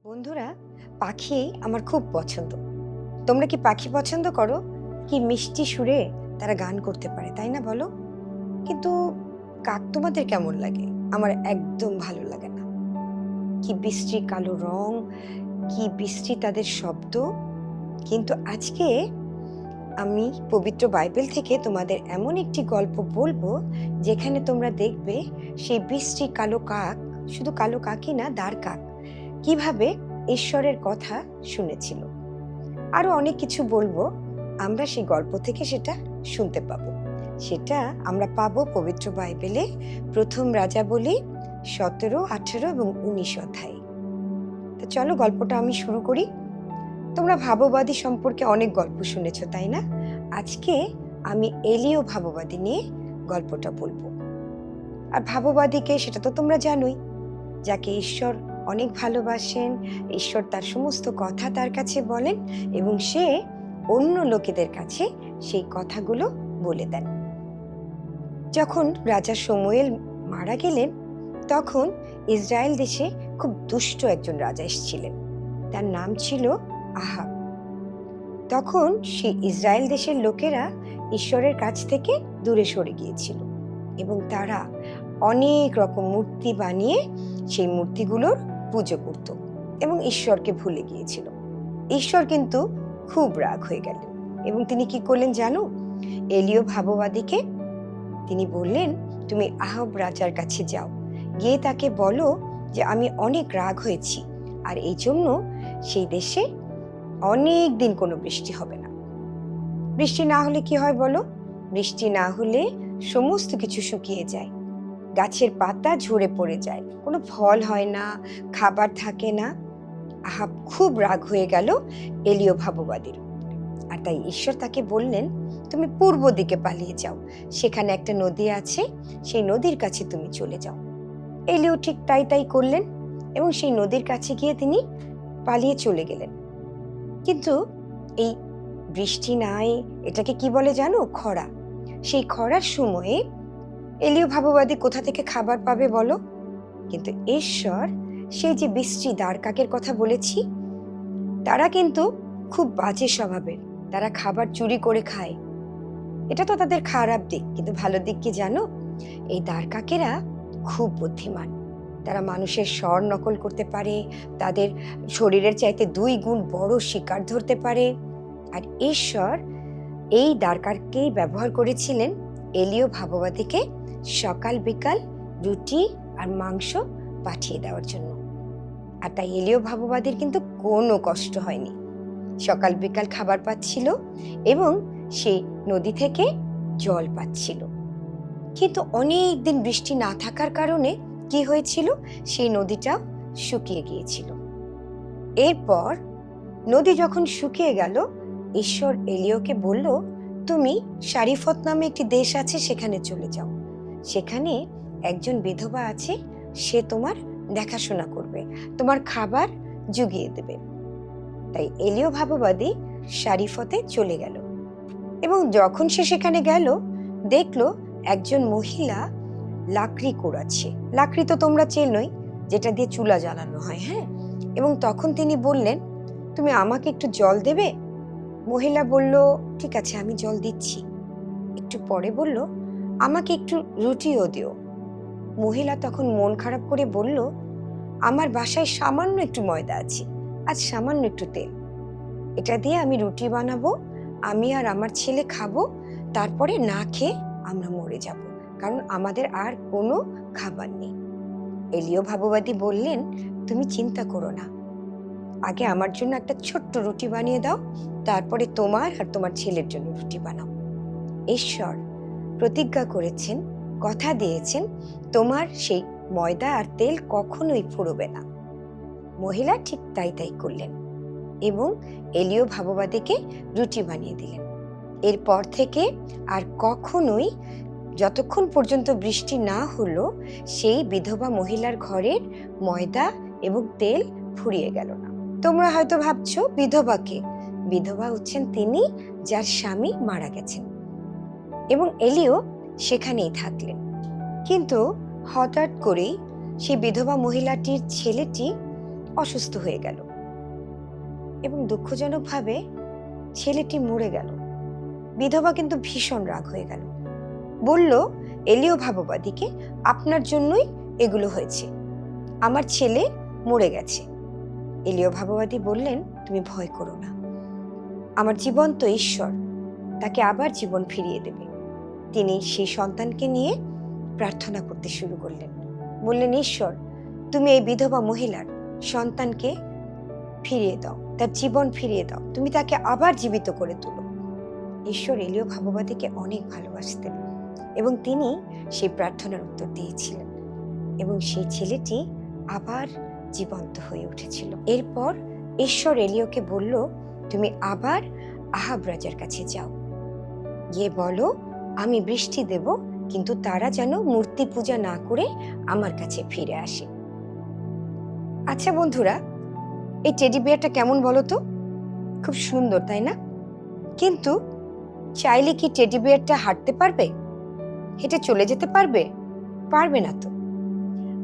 বন্ধুরা, পাখি আমার খুব পছন্দ। তোমরা কি পাখি পছন্দ করো? কি মিষ্টি সুরে তারা গান করতে পারে, তাই না বলো? কিন্তু কাক তোমাদের কেমন লাগে? আমার একদম ভালো লাগে না। কি বিশ্রী কালো রং, কি বিশ্রী তাদের শব্দ। কিন্তু আজকে আমি পবিত্র বাইবেল থেকে তোমাদের এমন একটি গল্প বলবো যেখানে তোমরা দেখবে সেই বিশ্রী কালো কাক, শুধু কালো কাকই না, দাঁড় কাক কিভাবে ঈশ্বরের কথা শুনেছিল। আরো অনেক কিছু বলবো, আমরা সেই গল্প থেকে সেটা শুনতে পাবো। সেটা আমরা পাবো পবিত্র বাইবেলে প্রথম রাজাবলী 17, 18 এবং 19 অধ্যায়ে। তো চলো গল্পটা আমি শুরু করি। তোমরা ভাববাদী সম্পর্কে অনেক গল্প শুনেছো, তাই না? আজকে আমি এলিও ভাববাদী নিয়ে গল্পটা বলবো। আর ভাববাদীকে সেটা তো তোমরা জানোই, যাকে ঈশ্বর অনেক ভালোবাসেন, ঈশ্বর তার সমস্ত কথা তার কাছে বলেন এবং সে অন্য লোকেদের কাছে সেই কথাগুলো বলে দেন। যখন রাজা শমূয়েল মারা গেলেন, তখন ইসরায়েল দেশে খুব দুষ্ট একজন রাজা এসেছিলেন। তার নাম ছিল আহাব। তখন সেই ইসরায়েল দেশের লোকেরা ঈশ্বরের কাছ থেকে দূরে সরে গিয়েছিল এবং তারা অনেক রকম মূর্তি বানিয়ে সেই মূর্তিগুলোর পুজো করত এবং ঈশ্বরকে ভুলে গিয়েছিল। ঈশ্বর কিন্তু খুব রাগ হয়ে গেলেন এবং তিনি কি করলেন জানো? এলিও ভাববাদীকে তিনি বললেন, তুমি আহাব রাজার কাছে যাও, গিয়ে তাকে বলো যে আমি অনেক রাগ হয়েছি, আর এই জন্য সেই দেশে অনেক দিন কোনো বৃষ্টি হবে না। বৃষ্টি না হলে কি হয় বলো? বৃষ্টি না হলে সমস্ত কিছু শুকিয়ে যায়, গাছের পাতা ঝরে পড়ে যায়, কোনো ফল হয় না, খাবার থাকে না। আহাব খুব রাগ হয়ে গেল এলিও ভাববাদীর উপরে। আর তাই ঈশ্বর তাকে বললেন, তুমি পূর্ব দিকে পালিয়ে যাও, সেখানে একটা নদী আছে, সেই নদীর কাছে তুমি চলে যাও। এলিও ঠিক তাই তাই করলেন এবং সেই নদীর কাছে গিয়ে তিনি পালিয়ে চলে গেলেন। কিন্তু এই বৃষ্টি নাই, এটাকে কি বলে জানো? খরা। সেই খরার সময়ে এলিও ভাববাদী কোথা থেকে খাবার পাবে বলো? কিন্তু ঈশ্বর, সেই যে বিশ্রী দাঁড় কাকের কথা বলেছি, তারা কিন্তু খুব বাজে স্বভাবের, তারা খাবার চুরি করে খায়। এটা তো তাদের খারাপ দিক, কিন্তু ভালো দিক কি জানো? এই দাঁড় কাকেরা খুব বুদ্ধিমান। তারা মানুষের স্বর নকল করতে পারে, তাদের শরীরের চাইতে 2 গুণ বড় শিকার ধরতে পারে। আর ঈশ্বর এই দাঁড় কাককেই ব্যবহার করেছিলেন এলিও ভাববাদীকে সকাল বিকাল রুটি আর মাংস পাঠিয়ে দেওয়ার জন্য। আর তাই এলিও ভাববাদীর কিন্তু কোনো কষ্ট হয়নি, সকাল বিকাল খাবার পাচ্ছিল এবং সেই নদী থেকে জল পাচ্ছিল। কিন্তু অনেক দিন বৃষ্টি না থাকার কারণে কি হয়েছিল? সেই নদীটাও শুকিয়ে গিয়েছিল। এরপর নদী যখন শুকিয়ে গেল, ঈশ্বর এলিওকে বলল, তুমি সারিফত নামে একটি দেশ আছে, সেখানে চলে যাও। সেখানে একজন বিধবা আছে, সে তোমার দেখাশোনা করবে, তোমার খাবার জুগিয়ে দেবে। তাই এলিও ভাববাদী সারিফতে চলে গেল এবং যখন সে সেখানে গেল, দেখলো একজন মহিলা লাকড়ি কুড়াচ্ছে। লাকড়ি তো তোমরা চেনোই, যেটা দিয়ে চুলা জ্বালানো হয়, হ্যাঁ? এবং তখন তিনি বললেন, তুমি আমাকে একটু জল দেবে? মহিলা বলল, ঠিক আছে, আমি জল দিচ্ছি। একটু পরে বলল, আমাকে একটু রুটিও দিও। মহিলা তখন মন খারাপ করে বলল, আমার বাসায় সামান্য একটু ময়দা আছে, আজ সামান্য একটু তেল, এটা দিয়ে আমি রুটি বানাবো, আমি আর আমার ছেলে খাবো, তারপরে না খেয়ে আমরা মরে যাব, কারণ আমাদের আর কোনো খাবার নেই। এলিও ভাববাদী বললেন, তুমি চিন্তা করো না, আগে আমার জন্য একটা ছোট্ট রুটি বানিয়ে দাও, তারপরে তোমার আর তোমার ছেলের জন্য রুটি বানাও। ঈশ্বর প্রতিজ্ঞা করেছেন, কথা দিয়েছেন, তোমার সেই ময়দা আর তেল কখনোই ফুরবে না। মহিলা ঠিক তাই তাই করলেন এবং এলিও ভাববাদীকে রুটি বানিয়ে দিলেন। এরপর থেকে আর কখনোই, যতক্ষণ পর্যন্ত বৃষ্টি না হলো, সেই বিধবা মহিলার ঘরের ময়দা এবং তেল ফুরিয়ে গেল না। তোমরা হয়তো ভাবছো বিধবাকে, বিধবা হচ্ছেন তিনি যার স্বামী মারা গেছেন এবং এলিও সেখানেই থাকলেন। কিন্তু হঠাৎ করেই সেই বিধবা মহিলাটির ছেলেটি অসুস্থ হয়ে গেল এবং দুঃখজনকভাবে ছেলেটি মরে গেল। বিধবা কিন্তু ভীষণ রাগ হয়ে গেল, বলল এলিও ভাববাদীকে, আপনার জন্যই এগুলো হয়েছে, আমার ছেলে মরে গেছে। এলিও ভাববাদী বললেন, তুমি ভয় করো না, আমার জীবন্ত ঈশ্বর তাকে আবার জীবন ফিরিয়ে দেবে। তিনি সেই সন্তানকে নিয়ে প্রার্থনা করতে শুরু করলেন, বললেন, ঈশ্বর তুমি এই বিধবা মহিলার সন্তানকে ফিরিয়ে দাও, তার জীবন ফিরিয়ে দাও, তুমি তাকে আবার জীবিত করে তুলো। ঈশ্বর এলিও ভাববাদীকে অনেক ভালোবাসতেন এবং তিনি সেই প্রার্থনার উত্তর দিয়েছিলেন এবং সেই ছেলেটি আবার জীবন্ত হয়ে উঠেছিল। এরপর ঈশ্বর এলিওকে বলল, তুমি আবার আহাব রাজার কাছে যাও, গিয়ে বলো আমি বৃষ্টি দেব, কিন্তু তারা যেন মূর্তি পূজা না করে আমার কাছে ফিরে আসে। আচ্ছা বন্ধুরা, এই টেডি বিয়ারটা কেমন বলো তো? খুব সুন্দর, তাই না? কিন্তু চাইলে কি টেডি বিয়ারটা হাঁটতে পারবে? হেঁটে চলে যেতে পারবে? পারবে না তো।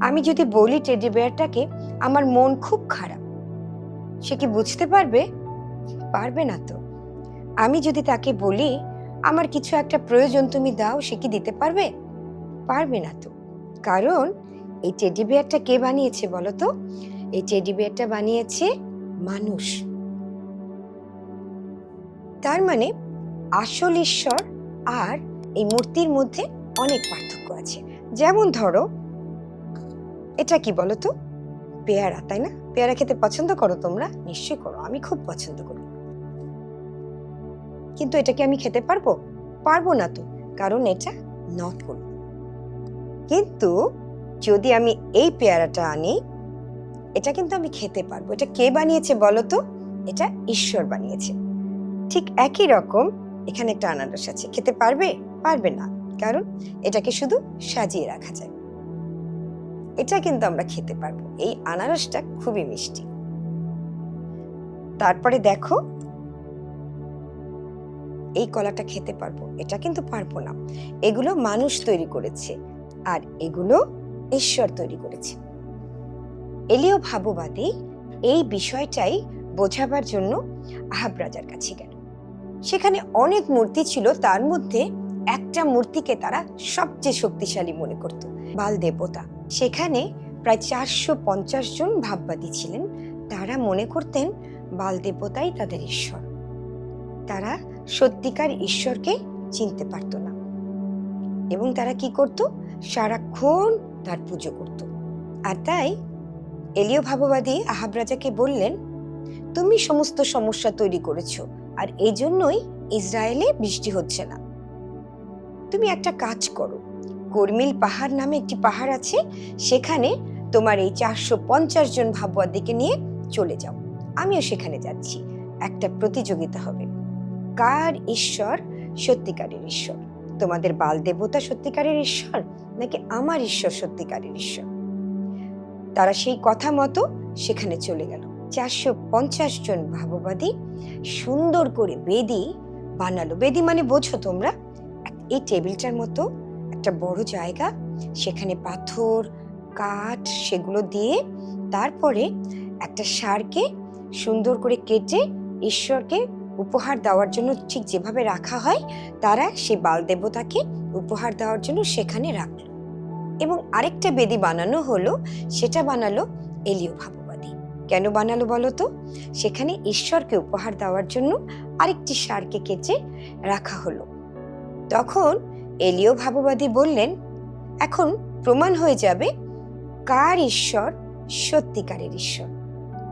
আমি যদি বলি টেডি বিয়ারটাকে আমার মন খুব খারাপ, সে কি বুঝতে পারবে? পারবে না তো। আমি যদি তাকে বলি আমার কিছু একটা প্রয়োজন তুমি দাও, সে কি দিতে পারবে? পারবে না তো। কারণ এই টেডি বিয়ারটা কে বানিয়েছে বলো তো? এই টেডি বিয়ারটা বানিয়েছে মানুষ। তার মানে আসল ঈশ্বর আর এই মূর্তির মধ্যে অনেক পার্থক্য আছে। যেমন ধরো, এটা কি বলো তো? পেয়ারা, তাই না? পেয়ারা খেতে পছন্দ করো তোমরা? নিশ্চয়ই করো, আমি খুব পছন্দ করি। কিন্তু এটা কি আমি খেতে পারবো? পারবো না তো, কারণ এটা নকল। কিন্তু যদি আমি এই পেয়ারাটা আনি, এটা কিন্তু আমি খেতে পারবো। এটা কে বানিয়েছে বলো তো? এটা ঈশ্বর বানিয়েছে। ঠিক একই রকম এখানে একটা আনারস আছে, খেতে পারবে? পারবে না, কারণ এটাকে শুধু সাজিয়ে রাখা যায়। এটা কিন্তু আমরা খেতে পারবো। এই আনারসটা খুবই মিষ্টি। তারপরে দেখো, এই কলাটা খেতে পারবো, এটা কিন্তু পারবো না। এগুলো মানুষ তৈরি করেছে আর এগুলো ঈশ্বর তৈরি করেছে। এলিও ভাববাদী এই বিষয়টাই বোঝাবার জন্য আহাব রাজার কাছে গেল। সেখানে অনেক মূর্তি ছিল, তার মধ্যে একটা মূর্তিকে তারা সবচেয়ে শক্তিশালী মনে করত, বাল দেবতা। সেখানে প্রায় 450 জন ভাববাদী ছিলেন। তারা মনে করতেন বাল দেবতাই তাদের ঈশ্বর। তারা সত্যিকার ঈশ্বরকে চিনতে পারত না এবং তারা কি করত? সারাক্ষণ তার পুজো করত। আর তাই এলিও ভাববাদী আহাব রাজাকে বললেন, তুমি সমস্ত সমস্যা তৈরি করেছো আর এই জন্যই ইসরায়েলে বৃষ্টি হচ্ছে না। তুমি একটা কাজ করো, কর্মিল পাহাড় নামে একটি পাহাড় আছে, সেখানে তোমার এই 450 জন ভাববাদীকে নিয়ে চলে যাও, আমিও সেখানে যাচ্ছি। একটা প্রতিযোগিতা হবে, কার ঈশ্বর সত্যিকারের ঈশ্বর। তোমাদের বাল দেবতা সত্যিকারের ঈশ্বর নাকি আমার ঈশ্বর সত্যিকারের ঈশ্বর? তারা সেই কথা মতো সেখানে চলে গেল। 450 জন ভাববাদী সুন্দর করে বেদি বানালো। বেদি মানে বোঝো তোমরা? এই টেবিলটার মতো একটা বড় জায়গা, সেখানে পাথর, কাঠ, সেগুলো দিয়ে তারপরে একটা ষাঁড়কে সুন্দর করে কেটে ঈশ্বরকে উপহার দেওয়ার জন্য ঠিক যেভাবে রাখা হয়, তারা সেই বাল দেবতাকে উপহার দেওয়ার জন্য সেখানে রাখলো। এবং আরেকটা বেদি বানানো হলো, সেটা বানালো এলিও ভাববাদী। কেন বানালো বলো তো? সেখানে ঈশ্বরকে উপহার দেওয়ার জন্য আরেকটি ষাঁড়কে কেটে রাখা হলো। তখন এলিও ভাববাদী বললেন, এখন প্রমাণ হয়ে যাবে কার ঈশ্বর সত্যিকারের ঈশ্বর।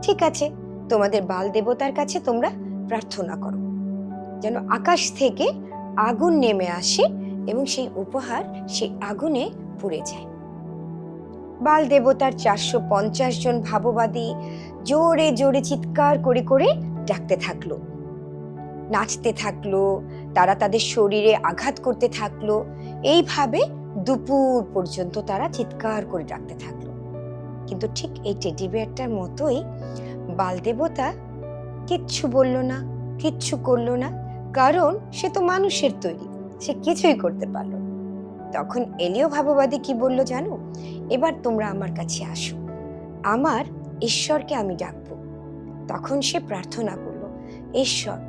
ঠিক আছে, তোমাদের বাল দেবতার কাছে তোমরা প্রার্থনা করো যেন আকাশ থেকে আগুন নেমে আসে এবং সেই উপহার সেই আগুনে পুড়ে যায়। বাল দেবতার 450 জন ভাববাদী জোরে জোরে চিৎকার করে করে ডাকতে থাকলো, নাচতে থাকলো, তারা তাদের শরীরে আঘাত করতে থাকলো। এইভাবে দুপুর পর্যন্ত তারা চিৎকার করে ডাকতে থাকলো। কিন্তু ঠিক এই টেডি বিয়ারটার মতোই বাল দেবতা কিচ্ছু বলল না, কিচ্ছু করলো না, কারণ সে তো মানুষের তৈরি, সে কিছুই করতে পারলো না। তখন এলিও ভাববাদী কি বলল জানো? এবার তোমরা আমার কাছে আসো, আমার ঈশ্বরকে আমি ডাকবো। তখন সে প্রার্থনা করলো, ঈশ্বর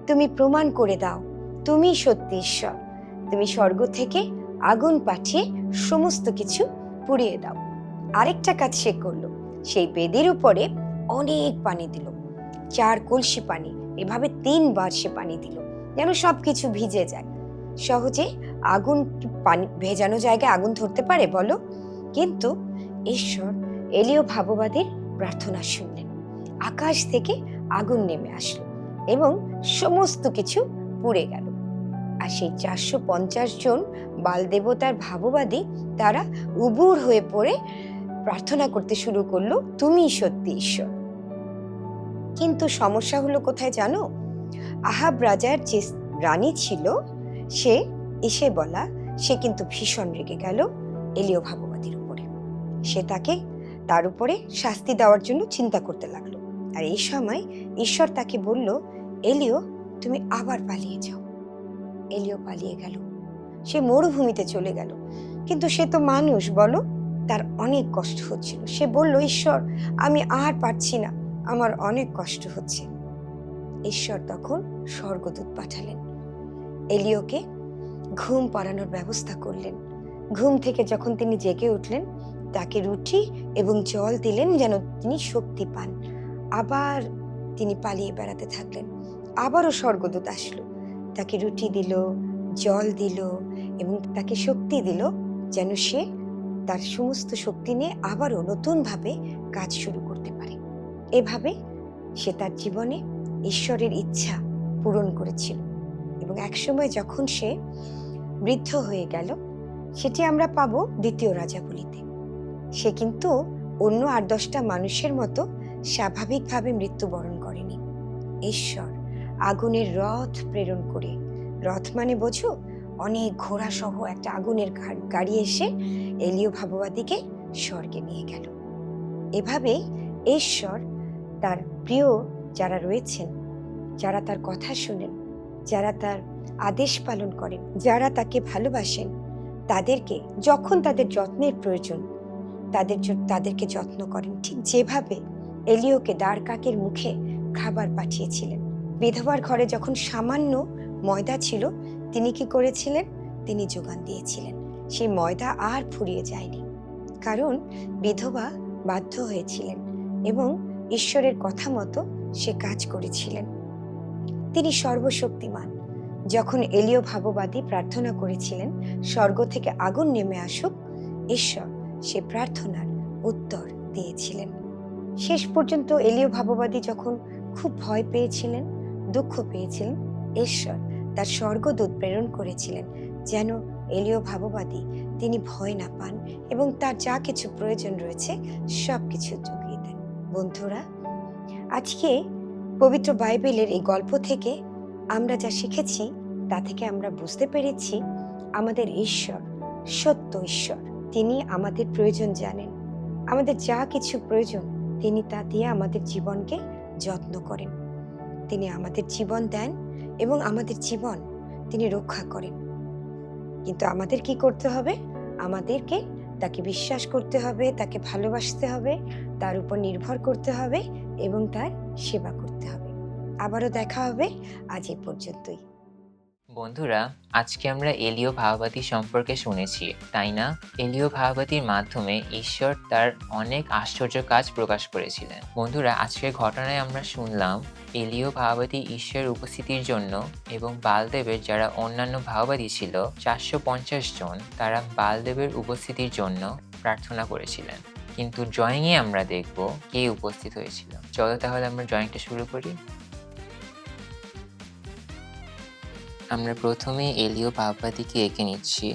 তুমি প্রমাণ করে দাও তুমি সত্যি ঈশ্বর। তুমি স্বর্গ থেকে আগুন পাঠিয়ে সমস্ত কিছু পুড়িয়ে দাও। আরেকটা কাজ সে করলো, সেই বেদির উপরে অনেক পানি দিল, 4 কলসি পানি। এভাবে 3 বার সে পানি দিল, যেন সবকিছু ভিজে যায়। সহজে আগুন, পানি ভেজানো জায়গায় আগুন ধরতে পারে বলো? কিন্তু ঈশ্বর এলিও ভাববাদীর প্রার্থনা শুনলেন। আকাশ থেকে আগুন নেমে আসলো এবং সমস্ত কিছু পুড়ে গেল। আর সেই 450 জন বাল দেবতার ভাববাদী তারা উবুর হয়ে পড়ে প্রার্থনা করতে শুরু করলো, তুমি সত্যি ঈশ্বর। কিন্তু সমস্যা হলো কোথায় জানো? আহাব রাজার যে রানী ছিল, সে এসে বলা, সে কিন্তু ভীষণ রেগে গেল এলিও ভাববাদীর উপরে। সে তার উপরে শাস্তি দেওয়ার জন্য চিন্তা করতে লাগলো। আর এই সময় ঈশ্বর তাকে বলল, এলিও তুমি আবার পালিয়ে যাও। এলিও পালিয়ে গেল, সে মরুভূমিতে চলে গেল। কিন্তু সে তো মানুষ, বলো, তার অনেক কষ্ট হচ্ছিল। সে বলল, ঈশ্বর আমি আর পারছি না, আমার অনেক কষ্ট হচ্ছে। ঈশ্বর তখন স্বর্গদূত পাঠালেন, এলিওকে ঘুম পাড়ানোর ব্যবস্থা করলেন। ঘুম থেকে যখন তিনি জেগে উঠলেন, তাকে রুটি এবং জল দিলেন যেন তিনি শক্তি পান। আবার তিনি পালিয়ে বেড়াতে থাকলেন। আবারও স্বর্গদূত আসলো, তাকে রুটি দিল, জল দিল এবং তাকে শক্তি দিল যেন সে তার সমস্ত শক্তি নিয়ে আবারও নতুনভাবে কাজ শুরু করতে পারে। এভাবে সে তার জীবনে ঈশ্বরের ইচ্ছা পূরণ করেছিল। এবং একসময় যখন সে বৃদ্ধ হয়ে গেল, সেটি আমরা পাবো 2 রাজাবলীতে। সে কিন্তু অন্য 8-10টা মানুষের মতো স্বাভাবিকভাবে মৃত্যুবরণ করেনি। ঈশ্বর আগুনের রথ প্রেরণ করে, রথ মানে বোঝো, অনেক ঘোড়া সহ একটা আগুনের গাড়ি এসে এলিও ভাববাদীকে স্বর্গে নিয়ে গেল। এভাবে ঈশ্বর তার প্রিয় যারা রয়েছেন, যারা তার কথা শুনেন, যারা তার আদেশ পালন করেন, যারা তাকে ভালোবাসেন, তাদেরকে যখন তাদের যত্নের প্রয়োজন তাদেরকে যত্ন করেন। ঠিক যেভাবে এলিওকে দ্বারকাকের মুখে খাবার পাঠিয়েছিলেন। বিধবার ঘরে যখন সামান্য ময়দা ছিল, তিনি কি করেছিলেন? তিনি যোগান দিয়েছিলেন। সেই ময়দা আর ফুরিয়ে যায়নি, কারণ বিধবা বাধ্য হয়েছিলেন এবং ঈশ্বরের কথা মতো সে কাজ করেছিলেন। তিনি সর্বশক্তিমান। যখন এলিও ভাববাদী প্রার্থনা করেছিলেন স্বর্গ থেকে আগুন নেমে আসুক, ঈশ্বর সে প্রার্থনার উত্তর দিয়েছিলেন। শেষ পর্যন্ত এলিও ভাববাদী যখন খুব ভয় পেয়েছিলেন, দুঃখ পেয়েছিলেন, ঈশ্বর তার স্বর্গদূত প্রেরণ করেছিলেন যেন এলিও ভাববাদী তিনি ভয় না পান এবং তার যা কিছু প্রয়োজন রয়েছে সব কিছু জুগিয়ে দেন। বন্ধুরা, আজকে পবিত্র বাইবেলের এই গল্প থেকে আমরা যা শিখেছি, তা থেকে আমরা বুঝতে পেরেছি আমাদের ঈশ্বর সত্য ঈশ্বর। তিনি আমাদের প্রয়োজন জানেন, আমাদের যা কিছু প্রয়োজন তিনি তা দিয়ে আমাদের জীবনকে যত্ন করেন। তিনি আমাদের জীবন দেন এবং আমাদের জীবন তিনি রক্ষা করেন। কিন্তু আমাদের কি করতে হবে? আমাদেরকে তাকে বিশ্বাস করতে হবে, তাকে ভালোবাসতে হবে, তার উপর নির্ভর করতে হবে এবং তার সেবা করতে হবে। আবারও দেখা হবে, আজ এই পর্যন্তই। বন্ধুরা, আজকে আমরা এলিও ভাববাদী সম্পর্কে শুনেছি, তাই না? এলিও ভাববাদীর মাধ্যমে ঈশ্বর তার অনেক আশ্চর্য কাজ প্রকাশ করেছিলেন। বন্ধুরা, আজকের ঘটনায় আমরা শুনলাম এলিও ভাববাদী ঈশ্বরের উপস্থিতির জন্য এবং বালদেবের যারা অন্যান্য ভাববাদী ছিল 450 জন, তারা বালদেবের উপস্থিতির জন্য প্রার্থনা করেছিলেন। কিন্তু ড্রয়িংয়ে আমরা দেখব কে উপস্থিত হয়েছিল। চলো তাহলে আমরা ড্রয়িংটা শুরু করি। আমরা প্রথমে এলিও ভাববাদীকে এঁকে নিচ্ছি।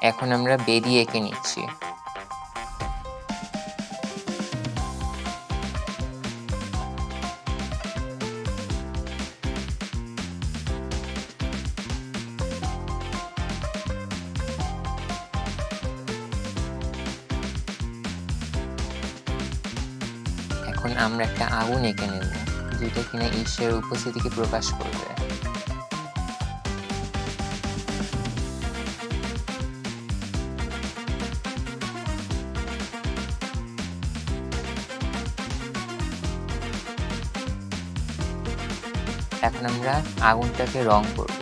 এখন আমরা বেদি এঁকে নিচ্ছি। এখন আমরা একটা আগুন এঁকে নেব, যেটা কিনা ঈশ্বরের উপস্থিতিকে প্রকাশ করবে। এখন আমরা আগুনটাকে রং করব।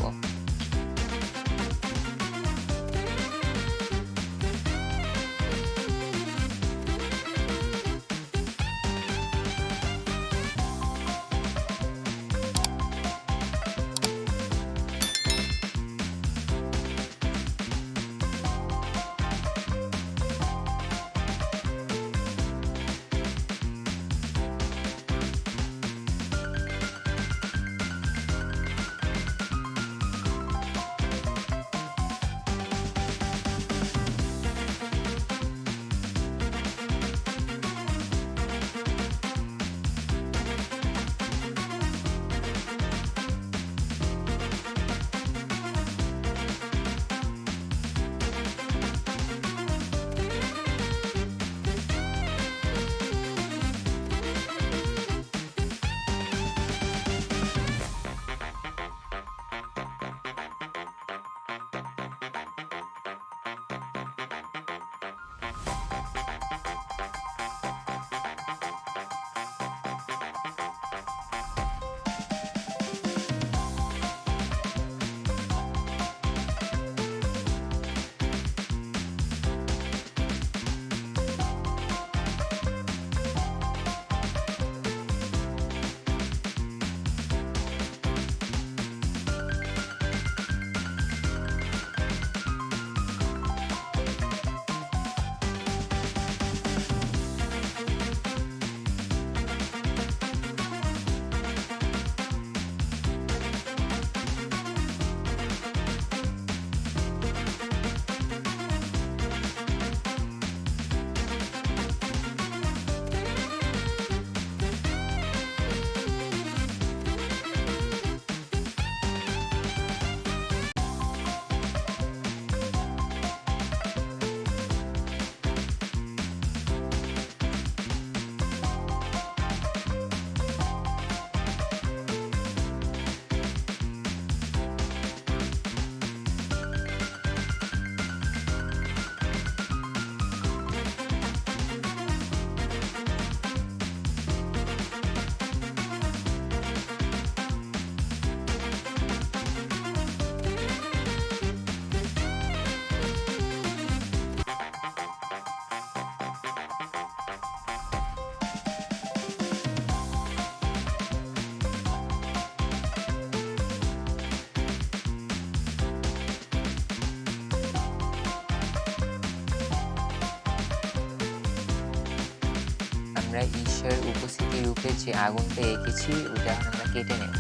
আমরা ঈশ্বরের উপস্থিতি রূপে যে আগুনটা এঁকেছি ওটা এখন আমরা কেটে নেব।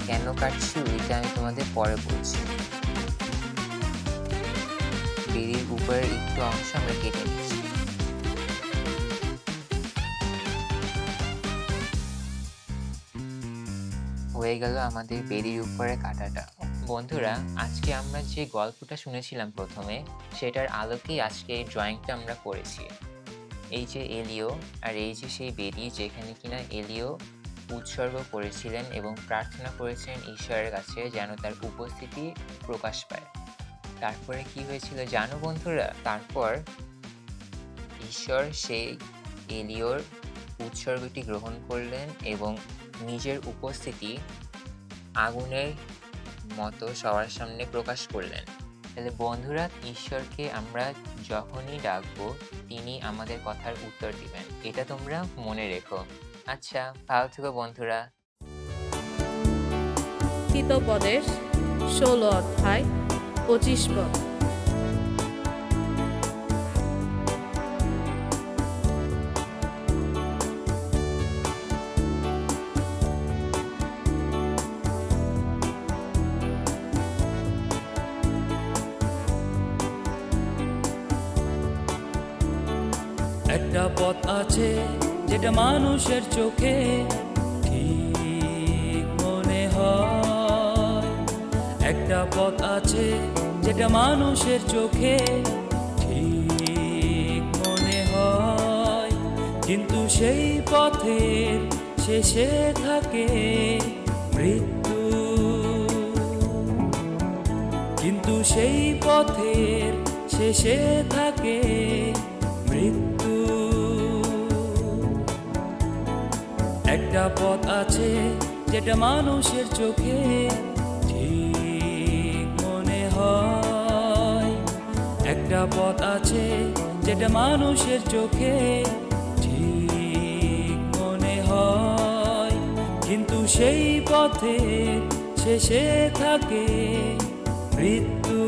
কেন কাটছি ওইটা আমি তোমাদের পরে বলছি। বেরির উপরের একটু অংশ আমরা কেটে নিচ্ছি। হয়ে গেল আমাদের বেরির উপরে কাটাটা। বন্ধুরা, আজকে আমরা যে গল্পটা শুনেছিলাম প্রথমে, সেটার আলোকেই আজকে এই ড্রয়িংটা আমরা করেছি। এই যে এলিও আর এই যে সেই বেরি, যেখানে কিনা এলিও উৎসর্গ করেছিলেন এবং প্রার্থনা করেছিলেন ঈশ্বরের কাছে যেন তার উপস্থিতি প্রকাশ পায়। তারপরে কি হয়েছিল জানো বন্ধুরা? তারপর ঈশ্বর সেই এলিওর উৎসর্গটি গ্রহণ করলেন এবং নিজের উপস্থিতি আগুনের মতো সবার সামনে প্রকাশ করলেন। তাহলে বন্ধুরা, ঈশ্বরকে আমরা যখনই ডাকবো তিনি আমাদের কথার উত্তর দিবেন, এটা তোমরা মনে রেখো। আচ্ছা, ভালো থেকো বন্ধুরা। হিতোপদেশ 16 অধ্যায় 25 পদ। একটা পথ আছে যেটা মানুষের চোখে ঠিক মনে হয়। একটা পথ আছে যেটা মানুষের চোখে ঠিক মনে হয়, কিন্তু সেই পথের শেষে থাকে মৃত্যু। কিন্তু সেই পথের শেষে থাকে মৃত্যু। একটা পথ আছে যেটা মানুষের চোখে ঠিক মনে হয়। একটা পথ আছে যেটা মানুষের চোখে ঠিক মনে হয়, কিন্তু সেই পথের শেষে থাকে মৃত্যু।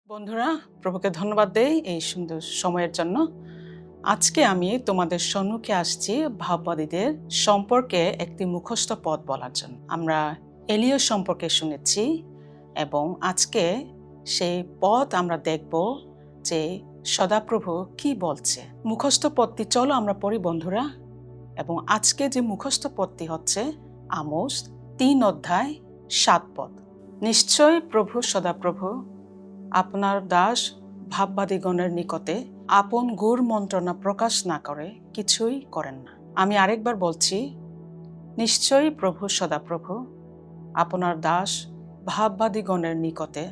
বন্ধুরা, প্রভুকে ধন্যবাদ দেই এই সুন্দর সময়ের জন্য। আজকে আমি তোমাদের সম্মুখে আসছি ভাববাদীদের সম্পর্কে একটি মুখস্থ পদ বলার জন্য। আমরা এলিয় সম্পর্কে শুনেছি এবং আজকে সেই পদ আমরা দেখব যে সদাপ্রভু কি বলছে। মুখস্থ পদটি চলো আমরা পড়ি বন্ধুরা। এবং আজকে যে মুখস্থ পদটি হচ্ছে আমোস 3 অধ্যায় 7 পদ। নিশ্চয় প্রভু সদাপ্রভু আপনার দাস ভাববাদীগণের নিকটে আপন গুড় মন্ত্রণা প্রকাশ না করে কিছুই করেন না। আমি আরেকবার বলছি, নিশ্চয়ই প্রভু সদাপ্রভু আপনার দাস ভাববাদীগণের নিকটে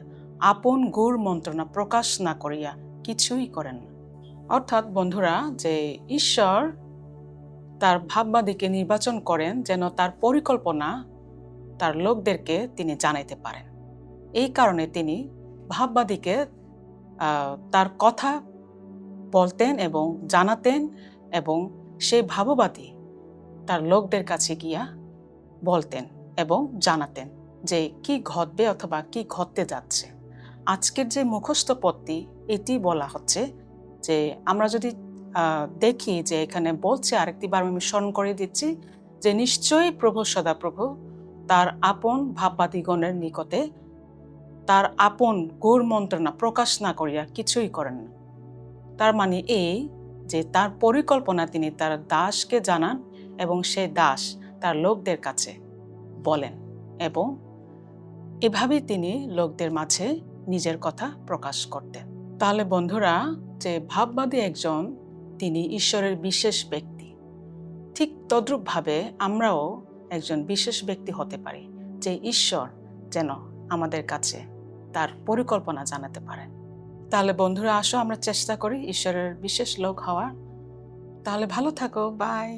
আপন গুড় মন্ত্রণা প্রকাশ না করিয়া কিছুই করেন না। অর্থাৎ বন্ধুরা, যে ঈশ্বর তার ভাববাদীকে নির্বাচন করেন যেন তার পরিকল্পনা তার লোকদেরকে তিনি জানাইতে পারেন। এই কারণে তিনি ভাববাদীকে তার কথা বলতেন এবং জানাতেন, এবং সেই ভাববাদী তার লোকদের কাছে গিয়া বলতেন এবং জানাতেন যে কি ঘটবে অথবা কি ঘটতে যাচ্ছে। আজকের যে মুখস্থ পদটি এটি বলা হচ্ছে যে আমরা যদি দেখি যে এখানে বলছে, আরেকটি বার আমি স্মরণ করে দিচ্ছি যে নিশ্চয়ই প্রভু সদাপ্রভু তার আপন ভাববাদীগণের নিকটে তার আপন গৌর মন্ত্রণা প্রকাশ না করিয়া কিছুই করেন না। তার মানে এই যে তার পরিকল্পনা তিনি তার দাসকে জানান এবং সেই দাস তার লোকদের কাছে বলেন, এবং এভাবেই তিনি লোকদের মাঝে নিজের কথা প্রকাশ করতেন। তাহলে বন্ধুরা, যে ভাববাদী একজন তিনি ঈশ্বরের বিশেষ ব্যক্তি, ঠিক তদ্রূপভাবে আমরাও একজন বিশেষ ব্যক্তি হতে পারি, যে ঈশ্বর যেন আমাদের কাছে তার পরিকল্পনা জানাতে পারেন। তাহলে বন্ধুরা, আসো আমরা চেষ্টা করি ঈশ্বরের বিশেষ লোক হওয়ার। তাহলে ভালো থাকো, বাই।